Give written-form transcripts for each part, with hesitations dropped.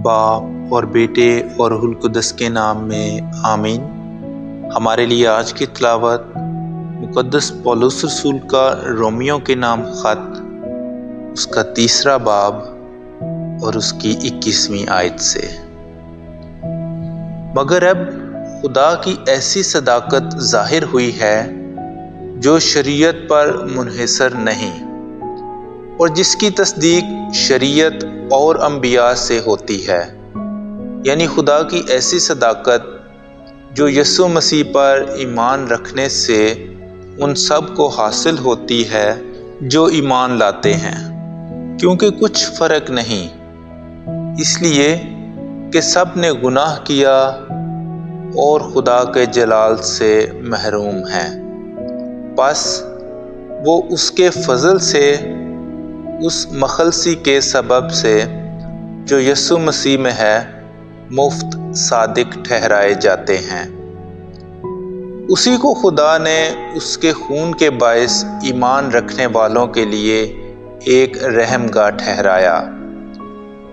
باپ اور بیٹے اور روح القدس کے نام میں آمین۔ ہمارے لیے آج کی تلاوت مقدس پولس رسول کا رومیوں کے نام خط، اس کا 3 باب اور اس کی 21ویں آیت سے۔ مگر اب خدا کی ایسی صداقت ظاہر ہوئی ہے جو شریعت پر منحصر نہیں، اور جس کی تصدیق شریعت اور انبیاء سے ہوتی ہے، یعنی خدا کی ایسی صداقت جو یسوع مسیح پر ایمان رکھنے سے ان سب کو حاصل ہوتی ہے جو ایمان لاتے ہیں، کیونکہ کچھ فرق نہیں، اس لیے کہ سب نے گناہ کیا اور خدا کے جلال سے محروم ہیں۔ بس وہ اس کے فضل سے اس مخلصی کے سبب سے جو یسوع مسیح میں ہے مفت صادق ٹھہرائے جاتے ہیں۔ اسی کو خدا نے اس کے خون کے باعث ایمان رکھنے والوں کے لیے ایک رحم گاہ ٹھہرایا،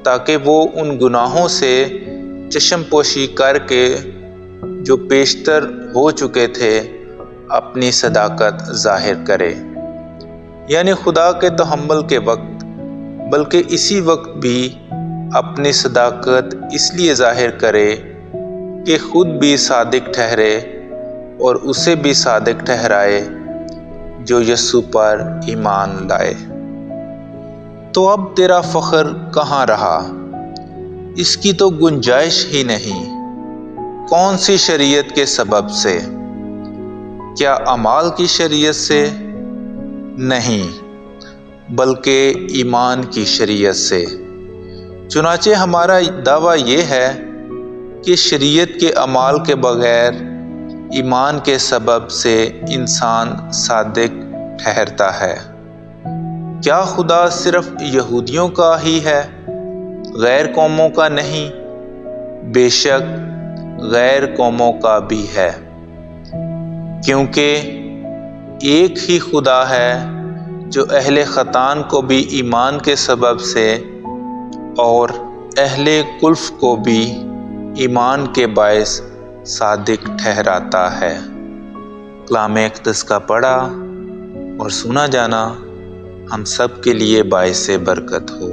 تاکہ وہ ان گناہوں سے چشم پوشی کر کے جو پیشتر ہو چکے تھے اپنی صداقت ظاہر کرے، یعنی خدا کے تحمل کے وقت، بلکہ اسی وقت بھی اپنی صداقت اس لیے ظاہر کرے کہ خود بھی صادق ٹھہرے اور اسے بھی صادق ٹھہرائے جو یسوع پر ایمان لائے۔ تو اب تیرا فخر کہاں رہا؟ اس کی تو گنجائش ہی نہیں۔ کون سی شریعت کے سبب سے؟ کیا اعمال کی شریعت سے؟ نہیں، بلکہ ایمان کی شریعت سے۔ چنانچہ ہمارا دعویٰ یہ ہے کہ شریعت کے اعمال کے بغیر ایمان کے سبب سے انسان صادق ٹھہرتا ہے۔ کیا خدا صرف یہودیوں کا ہی ہے، غیر قوموں کا نہیں؟ بے شک غیر قوموں کا بھی ہے، کیونکہ ایک ہی خدا ہے جو اہل ختان کو بھی ایمان کے سبب سے اور اہل کلف کو بھی ایمان کے باعث صادق ٹھہراتا ہے۔ کلام اقدس کا پڑھا اور سنا جانا ہم سب کے لیے باعث برکت ہو۔